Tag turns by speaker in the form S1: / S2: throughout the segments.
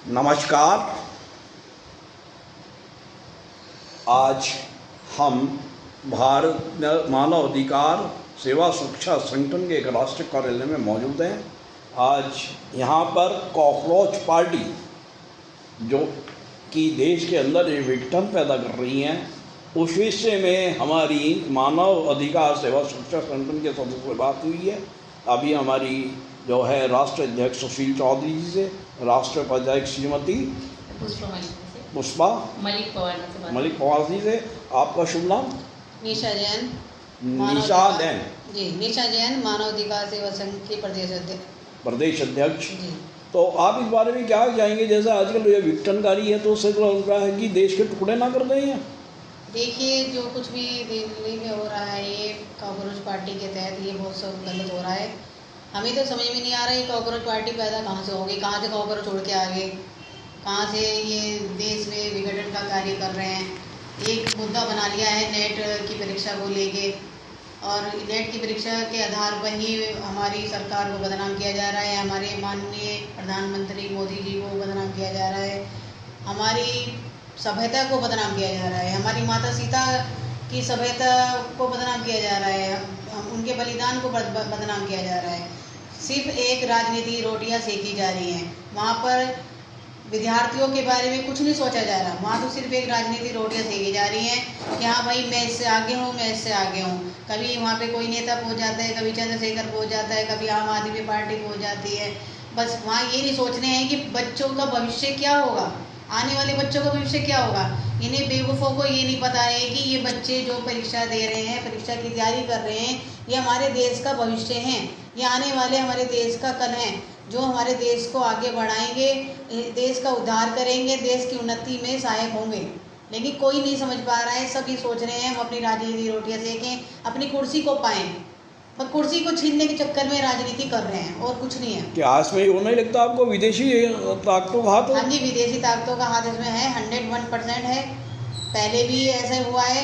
S1: नमस्कार। आज हम भारत मानव अधिकार सेवा सुरक्षा संगठन के एक राष्ट्रीय कार्यालय में मौजूद हैं। आज यहाँ पर कॉकरोच पार्टी जो कि देश के अंदर ये विघटन पैदा कर रही हैं, उस विषय में हमारी मानव अधिकार सेवा सुरक्षा संगठन के सदस्य से बात हुई है। अभी हमारी जो है राष्ट्रीय अध्यक्ष सुशील चौधरी जी से, राष्ट्रीय उपाध्यक्ष श्रीमती पुष्पा मलिक पवार जी से। आपका शुभ नाम?
S2: निशा जैन। निशा जैन मानव अधिकार सेवा संघ की प्रदेश अध्यक्ष जी।
S1: तो आप इस बारे में क्या जाएंगे? जैसे आजकल ये विघटनकारी है, तो उससे लग रहा है कि देश के टुकड़े ना कर दें।
S2: देखिए, जो कुछ भी दिल्ली में हो रहा है, ये कॉकरोच पार्टी के तहत ये बहुत सब गलत हो रहा है। हमें तो समझ में नहीं आ रहा है कॉकरोच पार्टी पैदा कहाँ से होगी, कहाँ से कॉकरोच उड़ के आ गए, कहाँ से ये देश में विघटन का कार्य कर रहे हैं। एक मुद्दा बना लिया है नेट की परीक्षा को लेके, और नेट की परीक्षा के आधार पर ही हमारी सरकार को बदनाम किया जा रहा है, हमारे माननीय प्रधानमंत्री मोदी जी को बदनाम किया जा रहा है, हमारी सभ्यता को बदनाम किया जा रहा है, हमारी माता सीता की सभ्यता को बदनाम किया जा रहा है, उनके बलिदान को बदनाम किया जा रहा है। सिर्फ एक राजनीति रोटियां सेकी जा रही हैं, वहाँ पर विद्यार्थियों के बारे में कुछ नहीं सोचा जा रहा। वहाँ तो सिर्फ एक राजनीति रोटियां सेकी जा रही हैं कि हाँ भाई, मैं इससे आगे हूँ, मैं इससे आगे हूँ। कभी वहाँ पे कोई नेता पहुँच जाता है, कभी चंद्रशेखर पहुँच जाता है, कभी आम आदमी पार्टी पहुँच जाती है। बस वहाँ ये नहीं सोच रहे हैं कि बच्चों का भविष्य क्या होगा, आने वाले बच्चों का भविष्य क्या होगा। इन्हें बेवकूफ़ों को ये नहीं पता है कि ये बच्चे जो परीक्षा दे रहे हैं, परीक्षा की तैयारी कर रहे हैं, ये हमारे देश का भविष्य हैं, ये आने वाले हमारे देश का कल हैं, जो हमारे देश को आगे बढ़ाएंगे, देश का उद्धार करेंगे, देश की उन्नति में सहायक होंगे। लेकिन कोई नहीं समझ पा रहा है, सब ये सोच रहे हैं हम अपनी राजनीति रोटियां सेकें, अपनी कुर्सी को पाएं, पर कुर्सी को छीनने के चक्कर में राजनीति कर रहे हैं और कुछ नहीं है।
S1: क्या इसमें वो नहीं लगता आपको विदेशी ताकतों का हाथ?
S2: हाँ जी, विदेशी ताकतों का हाथ इसमें है, 101% है। पहले भी ऐसा हुआ है,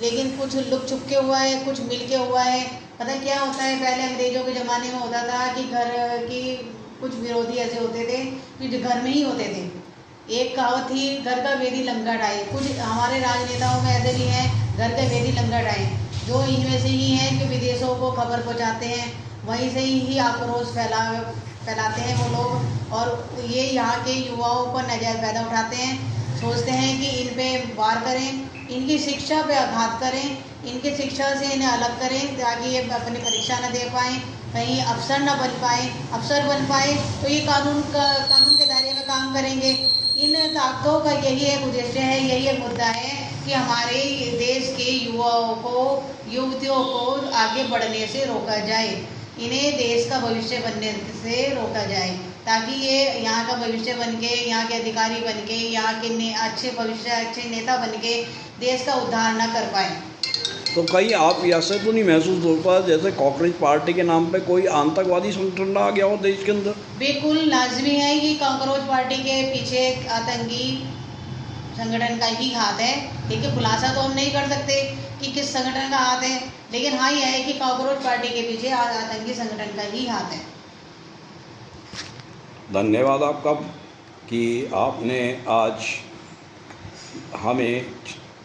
S2: लेकिन कुछ लुक छुप के हुआ है, कुछ मिल के हुआ है। पता क्या होता है, पहले अंग्रेजों के ज़माने में होता था कि घर की कुछ विरोधी ऐसे होते थे कि जो घर में ही होते थे। एक कहावत थी, घर का वेदी लंका ढाए। कुछ हमारे राजनेताओं में ऐसे भी हैं, घर का वेदी लंका ढाए, जो इनमें से ही हैं कि विदेशों को खबर पहुंचाते हैं, वहीं से ही आक्रोश फैलाते हैं वो लोग, और ये यहाँ के युवाओं पर नजायज़ फ़ायदा उठाते हैं। सोचते हैं कि इन पे वार करें, इनकी शिक्षा पे आघात करें, इनकी शिक्षा से इन्हें अलग करें, ताकि ये अपनी परीक्षा न दे पाएँ, कहीं अफसर न बन पाए। अफसर बन पाए तो ये कानून के दायरे में काम करेंगे। इन ताकतों का यही एक उद्देश्य है, यही एक मुद्दा है कि हमारे देश के युवाओं को, युवतियों को आगे बढ़ने से रोका जाए, इन्हें देश का भविष्य बनने से रोका जाए, ताकि ये यहाँ का भविष्य बन के, यहाँ के अधिकारी बन के, यहाँ के अच्छे नेता बन के देश का उद्धार न कर पाए।
S1: तो कहीं आप ऐसे तो नहीं महसूस हो पा जैसे कॉकरोच पार्टी के नाम पे कोई आतंकवादी संगठन आ गया हो देश के अंदर? बिल्कुल
S2: लाजमी है कि कॉकरोच पार्टी के पीछे आतंकी संगठन का ही हाथ है। देखिए, खुलासा तो हम नहीं कर सकते कि किस संगठन का हाथ है, लेकिन हाँ यह है कि कॉकरोच पार्टी के पीछे आतंकी संगठन का ही हाथ है।
S1: धन्यवाद आपका कि आपने आज हमें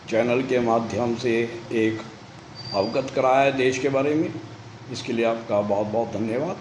S1: चैनल के माध्यम से एक अवगत कराया है देश के बारे में। इसके लिए आपका बहुत बहुत धन्यवाद।